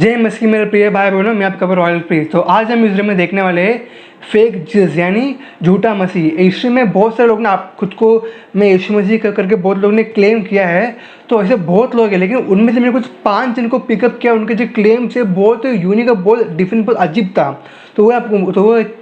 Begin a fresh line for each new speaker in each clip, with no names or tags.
जय मसीह मेरे प्रिय भाई बहनों, मैं आपका रॉयल प्रीत। तो आज हम इस वीडियो में देखने वाले हैं फेक जीसस यानी झूठा मसीह। यीशु में बहुत सारे लोग ने आप खुद को मैं यीशु मसीह करके बहुत लोगों ने क्लेम किया है। तो ऐसे बहुत लोग हैं, लेकिन उनमें से मैंने कुछ 5 जिनको पिकअप किया, उनके जो क्लेम से बहुत यूनिक और बहुत डिफरेंट, बहुत अजीब था। तो वो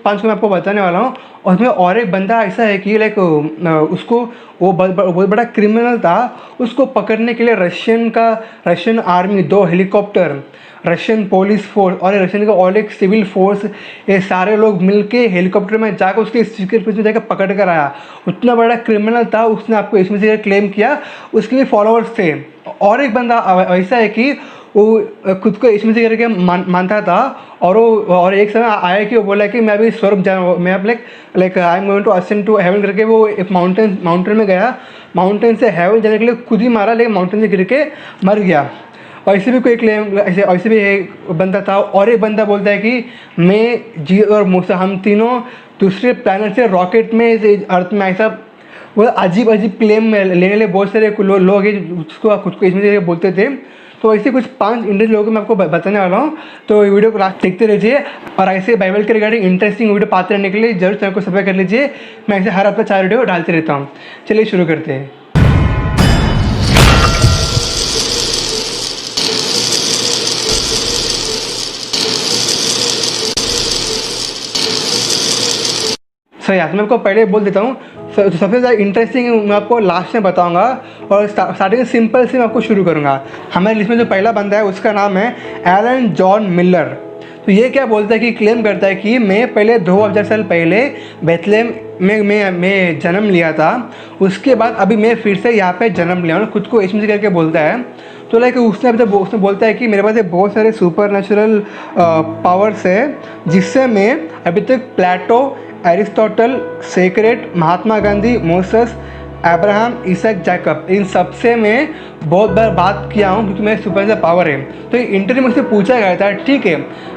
5 को मैं आपको बताने वाला हूँ। और उसमें और एक बंदा ऐसा है कि लाइक उसको वो बहुत बड़ा क्रिमिनल था। उसको पकड़ने के लिए Russian army, 2 helicopter, Russian police force और रशियन का और एक सिविल फोर्स, ये सारे लोग मिलके हेलीकॉप्टर में जाकर उसके सीक्रेट प्लेस में जाकर पकड़ कर आया। उतना बड़ा क्रिमिनल था, उसने आपको इसमें से क्लेम किया। उसके भी फॉलोअर्स थे। और एक बंदा ऐसा है कि वो खुद को इसमें से करके मानता था। और एक समय आया कि वो बोला कि मैं अभी स्वर्ग जा, मैं अब like I am going to ascend to heaven करके वो एक माउंटेन में गया। माउंटेन से हेवन जाने के लिए खुद ही मारा, लेकिन माउंटेन से गिर के मर गया। ऐसे भी कोई क्लेम, ऐसे भी एक बंदा था। और एक बंदा बोलता है कि मैं जी और मूसा हम तीनों दूसरे प्लैनेट से रॉकेट में अर्थ में, ऐसा वो अजीब क्लेम लेने लिए बहुत सारे लोग हैं उसको खुद को इसमें से बोलते थे। तो ऐसे कुछ 5 इंडियन लोगों को मैं आपको बताने वाला हूँ। तो वीडियो को लास्ट देखते रहिए। और ऐसे बाइबल के रिगार्डिंग इंटरेस्टिंग वीडियो पाते रहने के लिए जरूर चैनल को सब्सक्राइब कर लीजिए। मैं ऐसे हर हफ्ता 4 वीडियो डालते रहता हूँ। चलिए शुरू करते हैं। सही यार, मैं आपको पहले बोल देता हूँ। सबसे ज़्यादा इंटरेस्टिंग मैं आपको लास्ट में बताऊंगा। और स्टार्टिंग सिंपल से मैं आपको शुरू करूँगा। हमारे लिस्ट में जो पहला बंदा है उसका नाम है एलन जॉन मिलर। तो ये क्या बोलता है कि क्लेम करता है कि मैं पहले 2000 साल पहले बेथलेहम में मैं जन्म लिया था। उसके बाद अभी मैं फिर से यहाँ पे जन्म लिया हूँ, खुद को इसमें करके बोलता है। तो लाइक उसने बोलता है कि मेरे पास बहुत सारे सुपर नेचुरल पावर्स है, जिससे मैं अभी तक प्लेटो, Aristotle, secret, Mahatma Gandhi, Moses, Abraham, इसक, जैकब, इन सबसे मैं बहुत बार बात किया हूँ क्योंकि मेरे सुपर पावर है। तो ये इंटरव्यू में से पूछा गया था, ठीक है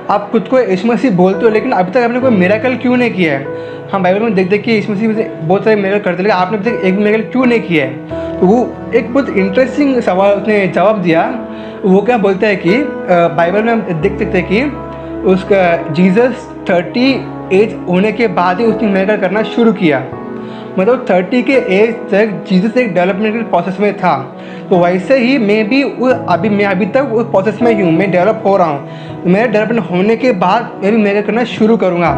आप खुद को यीशु मसीह बोलते हो, लेकिन अभी तक आपने कोई मिरेकल क्यों नहीं किया है? हम बाइबल में देख के यीशु मसीह बहुत सारे मिरेकल करते, लेकिन आपने अभी तक एक मिरेकल क्यों नहीं किया है? तो वो एक बहुत इंटरेस्टिंग सवाल उसने जवाब दिया। वो क्या बोलता है कि बाइबल में हम देख सकते हैं कि उसका जीसस 30 एज होने के बाद ही उसने मिरेकल करना शुरू किया। मतलब 30 के एज तक जीसस एक डेवलपमेंट के प्रोसेस में था। तो वैसे ही मैं अभी तक उस प्रोसेस में हूँ, मैं डेवलप हो रहा हूँ। मेरे डेवलपमेंट होने के बाद मैं भी मिरेकल करना शुरू करूँगा,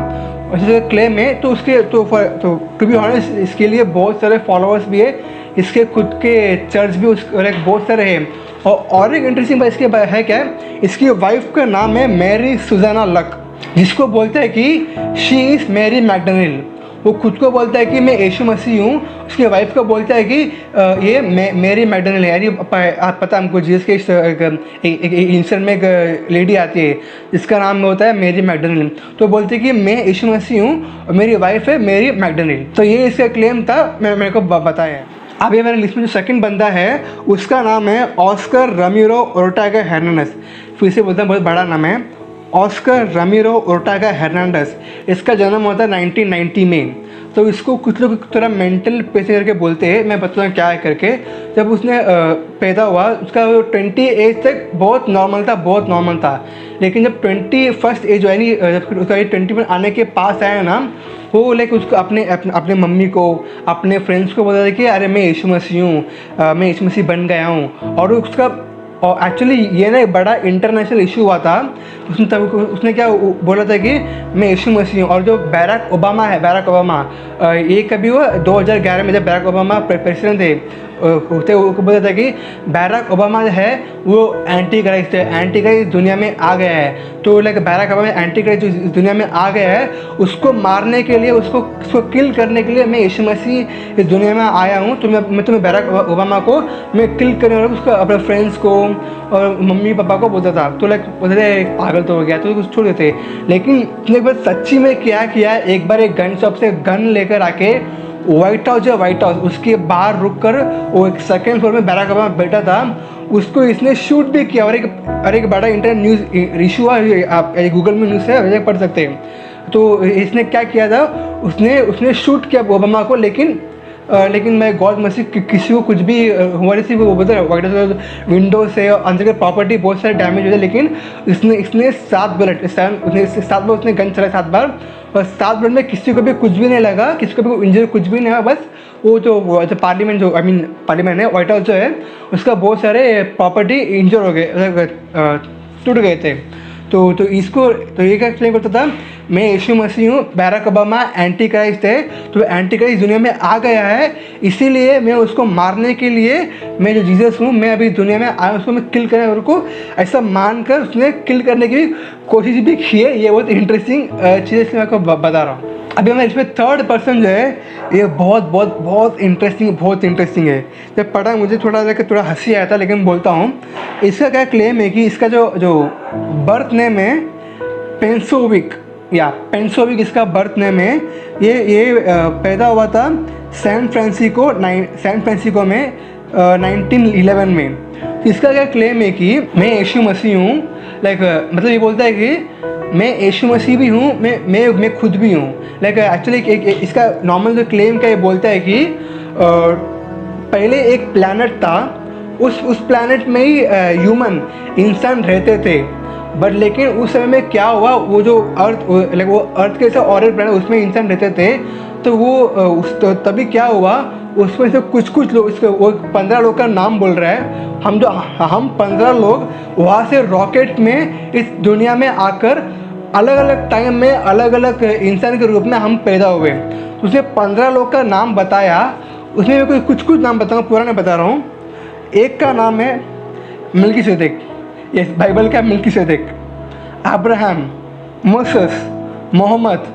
ऐसे क्लेम है। तो उसके तो टू बी ऑनेस्ट इसके लिए बहुत सारे फॉलोअर्स भी है, इसके खुद के चर्च भी बहुत सारे हैं। और एक इंटरेस्टिंग बात इसके है क्या है, इसकी वाइफ का नाम है मैरी सुजाना लक, जिसको बोलते हैं कि शी इज़ मैरी मैकडोनिल। वो खुद को बोलता है कि मैं यीशु मसीह हूँ। उसकी वाइफ को बोलता है कि ये मैरी मैकडोनिल है। यानी आप पता हमको जीसस के इंसान में एक लेडी आती है जिसका नाम होता है मैरी मैकडोनिल। तो बोलते हैं कि मैं यीशु मसीह हूँ और मेरी वाइफ है मैरी मैकडोनिल। तो ये इसका क्लेम था, मेरे को बताया। अभी मेरे लिस्ट में जो सेकंड बंदा है उसका नाम है ऑस्कर रमीरो ओर्टेगा हर्नांडेज। फिर से बोलते हैं, बहुत बड़ा नाम है, ऑस्कर रमीरो ओर्टेगा हर्नांडेज। इसका जन्म होता है 1990 में। तो इसको कुछ लोग थोड़ा मेंटल पेशेंट करके बोलते हैं, मैं बताऊँ क्या है करके। जब उसने पैदा हुआ उसका 20 एज तक बहुत नॉर्मल था। लेकिन जब 21st एज यानी जब उसका 20 में आने के पास आया ना, वो लाइक उसको अपने मम्मी को, अपने फ्रेंड्स को बोला था कि अरे मैं यीशु मसीह हूँ, मैं यीशु मसीह बन गया हूँ। और एक्चुअली ये ना एक बड़ा इंटरनेशनल इशू हुआ था। उसने क्या बोला था कि मैं यीशु मसीह हूँ। और जो बैराक ओबामा, ये कभी हुआ 2011 में जब बैराक ओबामा प्रेसिडेंट थे, वो बोला था कि बैराक ओबामा जो है वो एंटी क्राइस्ट है, एंटी क्राइस्ट दुनिया में आ गया है। तो लाइक बैराक ओबामा एंटी क्राइस्ट जो दुनिया में आ गया है, उसको मारने के लिए, उसको किल करने के लिए मैं यीशु मसीह इस दुनिया में आया हूँ। तो मैं तुम्हें बैराक ओबामा को मैं किल करने वाला, उसको अपने फ्रेंड्स को और मम्मी पापा को बोलता था। तो लाइक बोलते थे पागल तो हो गया, तो कुछ छोड़ देते। लेकिन उसने एक बार सच्ची में क्या किया, एक बार एक गन शॉप से गन लेकर आके व्हाइट हाउस उसके बाहर रुक कर, वो एक सेकेंड फ्लोर में बैराक ओबामा बैठा था, उसको इसने शूट भी किया। और एक बड़ा इंटरनेट न्यूज़ इशू हुआ, आप गूगल में न्यूज़ है पढ़ सकते हैं। तो इसने क्या किया था, उसने शूट किया ओबामा को, लेकिन लेकिन मैं गॉड मर्सी किसी को कुछ भी हुआ नहीं, वो बोलते वाइट हाउस विंडो से अंदर के प्रॉपर्टी बहुत सारे डैमेज हुए थे, लेकिन इसने 7 बुलेट उसने गन चलाया 7 बार, और 7 बुलेट में किसी को भी कुछ भी नहीं लगा, किसी को भी इंजरी कुछ भी नहीं हुआ। बस वो जो पार्लियामेंट जो पार्लियामेंट है, व्हाइट हाउस जो है, उसका बहुत सारे प्रॉपर्टी इंजर हो गए, टूट गए थे। तो इसको तो ये क्या एक्सप्लेन करता था, मैं यीशु मसीह हूँ, बैरक ओबामा एंटी क्राइस्ट है, तो एंटी क्राइस्ट दुनिया में आ गया है, इसीलिए मैं उसको मारने के लिए, मैं जो जीसस हूँ, मैं अभी दुनिया में आया, उसको मैं किल करने को ऐसा मानकर उसने किल करने की कोशिश भी की है। ये बहुत इंटरेस्टिंग चीज़ मैं आपको बता रहा हूँ। अभी हमें इसमें थर्ड पर्सन जो है, ये बहुत इंटरेस्टिंग है। जब पढ़ा मुझे थोड़ा हंसी आया था, लेकिन बोलता हूँ, इसका क्या क्लेम है कि इसका जो बर्थ नेम है पेंसोविक इसका बर्थ नेम है। ये पैदा हुआ था सैन फ्रांसिस्को में 1911 में। तो इसका क्या क्लेम है कि मैं यीशु मसीह हूँ, मतलब ये बोलता है कि मैं यीशु मसीह भी हूँ, मैं खुद भी हूँ। एक्चुअली इसका नॉर्मल जो क्लेम का ये बोलता है कि पहले एक प्लैनेट था, उस प्लैनेट में ही ह्यूमन इंसान रहते थे, बट लेकिन उस समय में क्या हुआ, वो जो वो अर्थ के और एक प्लैनेट उसमें इंसान रहते थे, तो वो तभी क्या हुआ, उसमें से कुछ लोग, इसके वो 15 लोग का नाम बोल रहा है, हम 15 लोग वहाँ से रॉकेट में इस दुनिया में आकर अलग अलग टाइम में अलग अलग इंसान के रूप में हम पैदा हुए। उसने 15 लोग का नाम बताया, उसमें मैं कुछ नाम बताऊँगा, पूरा नहीं बता रहा हूँ। एक का नाम है मिल्कीसेदेक, यस बाइबल का Melchizedek, Abraham, Moses, Mohammed,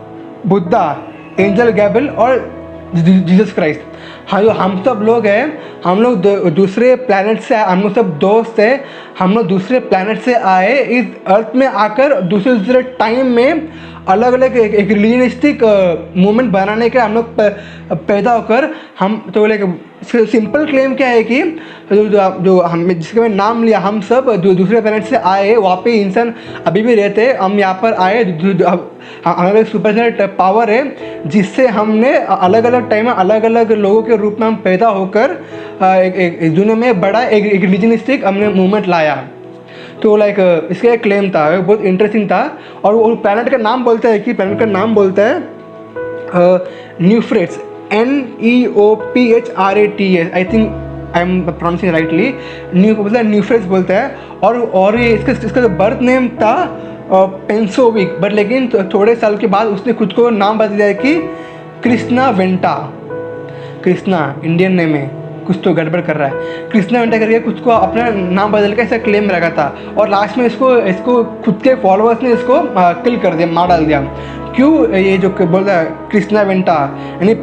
Buddha, angel Gabriel और जीसस क्राइस्ट। हाँ, जो हम सब लोग हैं, हम लोग दूसरे प्लैनेट से, हम लोग सब दोस्त हैं, हम लोग दूसरे प्लैनेट से आए, इस अर्थ में आकर दूसरे टाइम में अलग अलग एक रिलीजनिस्टिक मूवमेंट बनाने के हम लोग पैदा होकर हम तो सिंपल क्लेम क्या है कि जो हम जिसका मैंने नाम लिया, हम सब दूसरे प्लैनेट से आए, वहाँ पे इंसान अभी भी रहते हैं, हम यहाँ पर आए, हमारे सुपर पावर है जिससे हमने अलग अलग टाइम में अलग अलग लोगों के रूप में हम पैदा होकर एक दुनिया में बड़ा एक रिलीजनिस्टिक हमने मूवमेंट लाया। तो इसका एक क्लेम था, बहुत इंटरेस्टिंग था। और वो प्लैनेट का नाम बोलता है Euphrates, NEOPHRATS, I think I am pronouncing rightly, Euphrates बोलता है। और ये इसका जो बर्थ नेम था पेंसोविक, बट लेकिन थोड़े साल के बाद उसने खुद को नाम बदल दिया कि Krishna Vanta. Krishna Indian name है, कुछ तो गड़बड़ कर रहा है, कृष्णा वेंटा करके कुछ को अपना नाम बदल के ऐसा क्लेम रखा था। और लास्ट में इसको खुद के फॉलोअर्स ने इसको किल कर दिया, मार डाल दिया। क्यों? ये जो बोल रहा है कृष्णा वेंटा यानी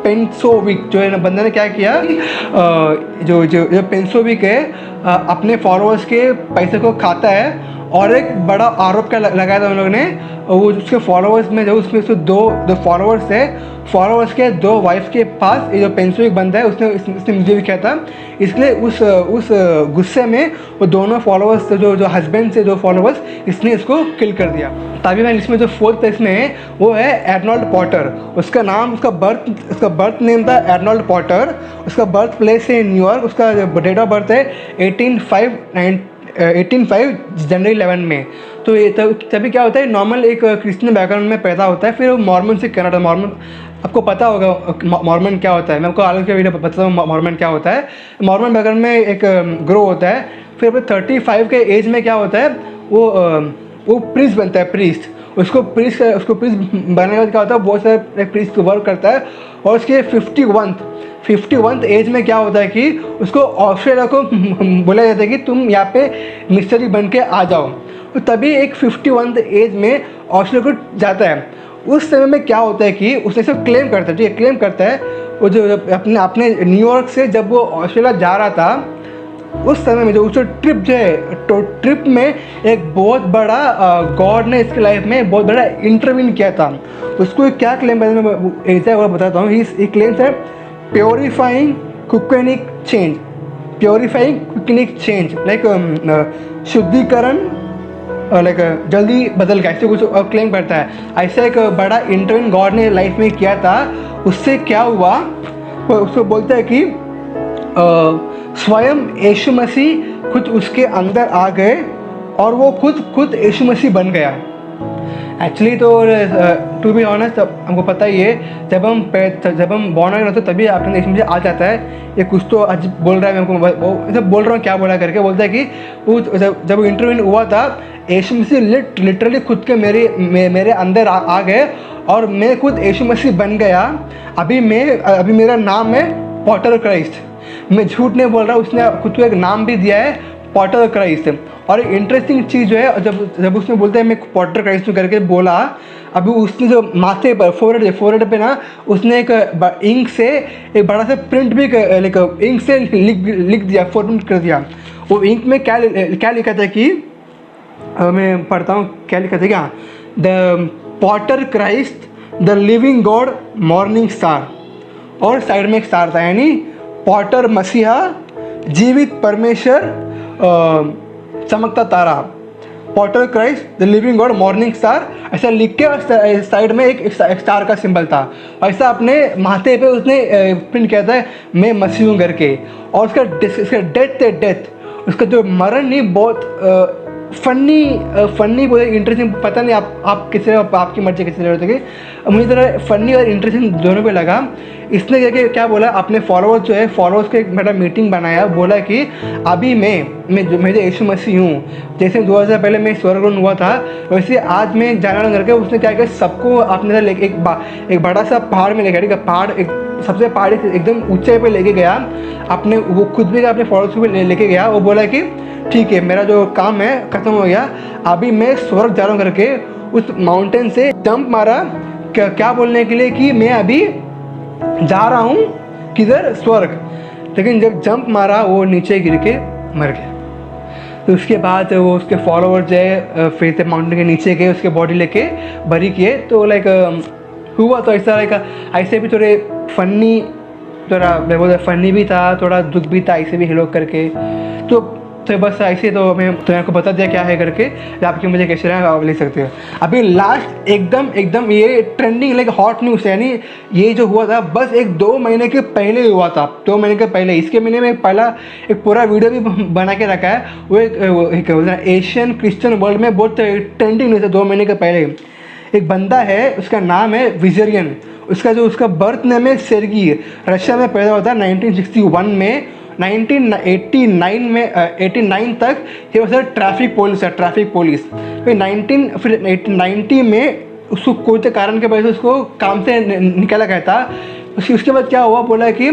पेंसोविक जो है ना, बंदे ने क्या किया, जो पेंसोविक है अपने फॉलोअर्स के पैसे को खाता है। और एक बड़ा आरोप क्या लगाया था उन लोगों ने, वो उसके फॉलोअर्स में जो उसमें से दो फॉलोअर्स थे, फॉलोअर्स के 2 वाइफ के पास ये जो पेंसोविक बंदा है उसने मुझे भी किया था। इसलिए उस गुस्से में वो दोनों फॉलोअर्स जो हस्बैंड से जो फॉलोअर्स, इसने इसको किल कर दिया। तभी मैं इसमें जो 4th प्लेस में है वो है एर्नोल्ड पॉटर। उसका उसका बर्थ नेम था एर्नोल्ड पॉटर। उसका बर्थ प्लेस है न्यूयॉर्क। उसका डेट ऑफ बर्थ है 1805 जनवरी 11 में। तो ये तभी क्या होता है, नॉर्मल एक क्रिश्चियन बैकग्राउंड में पैदा होता है, फिर वो मॉर्मन से कनाडा। मॉर्मन आपको पता होगा मॉर्मन क्या होता है, मैं आपको आगे के वीडियो बताता हूँ मॉर्मन क्या होता है। मॉर्मन बैकग्राउंड में एक ग्रो होता है, फिर अपने 35 के एज में क्या होता है, वो प्रीस्ट बनता है। उसको प्रीस्ट बनने के बाद क्या होता है, बहुत सारे प्रीस्ट वर्क करता है। और उसके 51th एज में क्या होता है कि उसको ऑस्ट्रेलिया को बोला जाता है कि तुम यहाँ पे मिस्टरी बन के आ जाओ। तो तभी एक 51th एज में ऑस्ट्रेलिया को जाता है। उस समय में क्या होता है कि उसने सब क्लेम करता है वो जो अपने न्यूयॉर्क से जब वो ऑस्ट्रेलिया जा रहा था, उस समय में जो ट्रिप जो है, तो ट्रिप में एक बहुत बड़ा गॉड ने इसके लाइफ में बहुत बड़ा इंटरवीन किया था। उसको क्या क्लेम करना मैं ऐसा वो बताता हूँ। ही क्लेम्स है प्योरीफाइंग क्विकनिक चेंज, लाइक शुद्धिकरण लाइक जल्दी बदल गया, ऐसे कुछ क्लेम करता है। ऐसा एक बड़ा इंटरव्यू गॉड ने लाइफ में किया था, उससे क्या हुआ, वो उसको बोलता है कि स्वयं यीशु मसीह खुद उसके अंदर आ गए और वो खुद यीशु मसीह बन गया। एक्चुअली तो टू बी ऑनेस्ट हमको पता ही है, जब हम बॉर्न अगेन होते तभी अपने यीशु मसीह आ जाता है। ये कुछ तो आज बोल रहा है, मैं हमको बोल रहा हूँ क्या बोला करके, बोलता है कि वो जब इंटरव्यू हुआ था, यीशु मसीह लिटरली खुद के मेरे अंदर आ गए और मैं खुद यीशु मसीह बन गया। अभी मेरा नाम है पॉटर क्राइस्ट। मैं झूठ नहीं बोल रहा, उसने खुद को एक नाम भी दिया है, पॉटर क्राइस्ट। और इंटरेस्टिंग चीज़ जो है, जब उसने बोलते हैं मैं पॉटर क्राइस्ट करके बोला, अभी उसने जो माथे पर फोरहेड पे ना उसने एक इंक से एक बड़ा सा प्रिंट भी लाइक इंक से लिख दिया, प्रिंट कर दिया। वो इंक में क्या लिखा था कि मैं पढ़ता हूँ क्या लिखा था, क्या the Potter Christ the living God morning star, और साइड में एक स्टार था, यानी पॉटर मसीहा जीवित परमेश्वर चमकता तारा, potter Christ the living God morning star, ऐसा लिख के और साइड में एक स्टार का सिंबल था। ऐसा अपने माथे पे उसने प्रिंट किया था, मैं मसीह हूँ करके। और उसका डेथ उसका जो मरण नहीं, बहुत फनी बहुत इंटरेस्टिंग, पता नहीं आप किस तरह, आपकी मर्जी किस तरह होती है, मुझे तरह फनी और इंटरेस्टिंग दोनों पे लगा। इसने क्या बोला, अपने फॉलोअर्स को एक मतलब मीटिंग बनाया, बोला कि अभी मैं जो यीशु मसीह हूँ, जैसे 2000 पहले मैं स्वर्गरोहण हुआ था, वैसे आज मैं जाना करके उसने क्या किया, सबको अपने एक बड़ा सा पहाड़ में लेकर गया, सबसे पहाड़ एकदम ऊंचे पे लेके गया, वो खुद भी अपने फॉलोअर्स को भी लेके गया। वो बोला कि ठीक है, मेरा जो काम है खत्म हो गया, अभी मैं स्वर्ग जा रहा हूँ करके उस माउंटेन से जंप मारा, क्या बोलने के लिए कि मैं अभी जा रहा हूँ किधर, स्वर्ग। लेकिन जब जंप मारा वो नीचे गिर के मर गया। तो उसके बाद वो उसके फॉलोअर जो है फिर से माउंटेन के नीचे गए, उसके बॉडी लेके बरी किए। तो लाइक हुआ तो ऐसा, लाइक ऐसे भी थोड़े फनी, थोड़ा फनी भी था, थोड़ा दुख भी था, ऐसे भी हेलो करके। तो बस ऐसे तो मैं तो आपको बता दिया क्या है करके, आपकी मुझे कैसे रहा आप ले सकते हो। अभी लास्ट एकदम ये ट्रेंडिंग लाइक हॉट न्यूज़, यानी ये जो हुआ था बस 2 महीने के पहले हुआ था, 2 महीने के पहले। इसके महीने में पहला एक पूरा वीडियो भी बना के रखा है, वो एक एशियन क्रिश्चियन वर्ल्ड में बहुत ट्रेंडिंग न्यूज़ है। 2 महीने के पहले एक बंदा है, उसका नाम है विजरियन, उसका बर्थ नेम है सेर्गी, रशिया में पैदा होता है 1961 में। 1989 में 89 तक ये वैसे ट्रैफिक पुलिस। फिर 1990 में उसको कोई तो कारण के वजह से उसको काम से निकाला गया था। उसके बाद क्या हुआ, बोला कि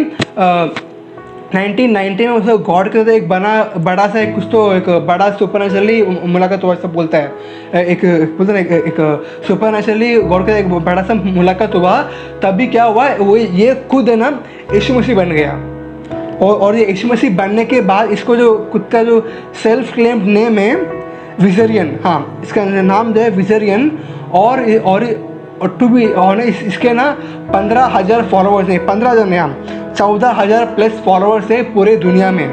1990 में उसको गॉड के साथ एक बड़ा सा एक बड़ा सुपरनेचुरली मुलाकात हुआ, सब बोलता है, एक सुपरनेचुरली गॉड के एक बड़ा सा मुलाकात हुआ। तभी क्या हुआ, वो ये खुद है ना यीशु मसीह बन गया। और ये यीशु मसीह बनने के बाद इसको जो खुद का जो सेल्फ क्लेम्ड नेम है विजरियन, हाँ इसका नाम जो है विजरियन। और टू बी ऑनेस्ट इसके ना 15,000 फॉलोअर्स हैं, 15,000 नहीं, हाँ 14,000 प्लस फॉलोअर्स है पूरे दुनिया में।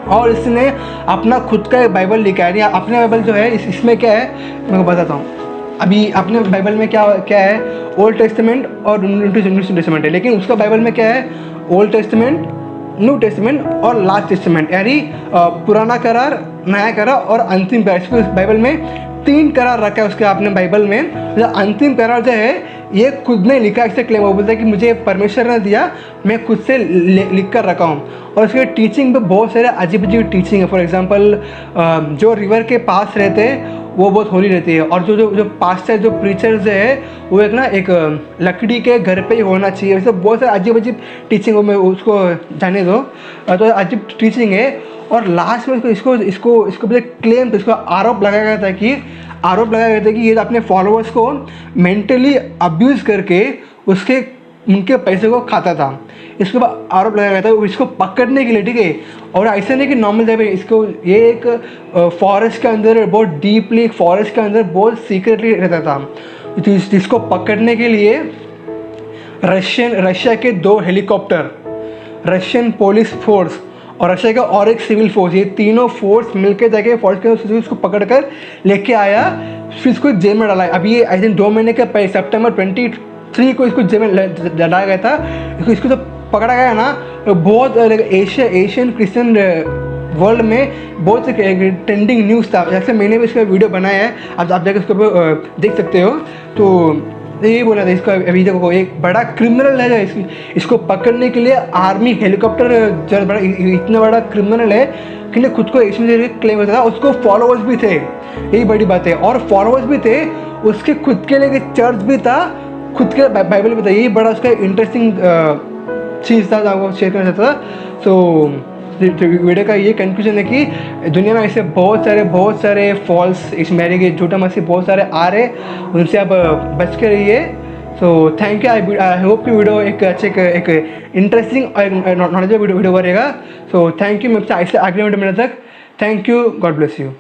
और इसने अपना खुद का एक बाइबल लिखा है। अपने बाइबल जो है इसमें क्या है मैं बताता हूँ। अभी अपने बाइबल में क्या है, ओल्ड टेस्टामेंट और न्यू टेस्टामेंट है। लेकिन उसका बाइबल में क्या है, ओल्ड टेस्टामेंट, न्यू टेस्टामेंट और लास्ट टेस्टामेंट, यानी पुराना करार, नया करार और अंतिम करार। इसको बाइबल में 3 करार रखा है उसके अपने बाइबल में। जो अंतिम करार जो है ये खुद ने लिखा, इससे क्लेम वो बोलता है कि मुझे परमेश्वर ने दिया, मैं खुद से लिख कर रखा हूँ। और उसके टीचिंग पे बहुत सारे अजीब टीचिंग है। फॉर एग्जांपल जो रिवर के पास रहते हैं वो बहुत होली रहती है। और जो पास्टर जो प्रीचर्स है वो एक लकड़ी के घर पे ही होना चाहिए। वैसे बहुत सारे अजीब टीचिंग हो, मैं उसको जाने दो, तो अजीब टीचिंग है। और लास्ट में इसको क्लेम, इसको आरोप लगाया गया था कि ये अपने फॉलोअर्स को मेंटली अब्यूज़ करके उनके पैसे को खाता था। इसके बाद आरोप लगाया गया था इसको पकड़ने के लिए, ठीक है। और ऐसा नहीं कि नॉर्मल जगह पे इसको, ये एक फॉरेस्ट के अंदर, बहुत डीपली फॉरेस्ट के अंदर बहुत सीक्रेटली रहता था। तो इसको पकड़ने के लिए रशिया के 2 हेलीकॉप्टर, रशियन पुलिस फोर्स और रशिया का और एक सिविल फोर्स, ये तीनों फोर्स मिलकर जाके फॉरेस्ट के उसको पकड़ कर लेके आया, फिर इसको जेल में डाला। अभी ये आई थिंक 2 महीने के पहले सितंबर 23 को इसको जेल में डाला गया था। इसको जब पकड़ा गया ना, बहुत एशियन क्रिश्चियन वर्ल्ड में बहुत ट्रेंडिंग न्यूज़ था। जैसे मैंने भी इसका वीडियो बनाया है, आप जाकर उसके ऊपर देख सकते हो। तो यही बोला था, इसका अभी देखो एक बड़ा क्रिमिनल है, इसको पकड़ने के लिए आर्मी हेलीकॉप्टर, इतना बड़ा क्रिमिनल है के लिए खुद को एशियन क्लेम करता था। उसको फॉलोअर्स भी थे, यही बड़ी बात है, और फॉलोअर्स भी थे उसके खुद के लिए, चर्च भी था, खुद के बाइबल भी था। यही बड़ा उसका इंटरेस्टिंग चीज़ था, आपको शेयर करना चाहता था। सो वीडियो का ये कंक्लूजन है कि दुनिया में ऐसे बहुत सारे फॉल्स इस मैरी के झूठा मसीह बहुत सारे आ रहे, उनसे आप बच के रहिए। So thank you. I hope कि वीडियो एक अच्छे एक इंटरेस्टिंग और नॉलेजेबल वीडियो करेगा। So thank you. मैं आपसे अगले वीडियो में तक, thank you, God bless you.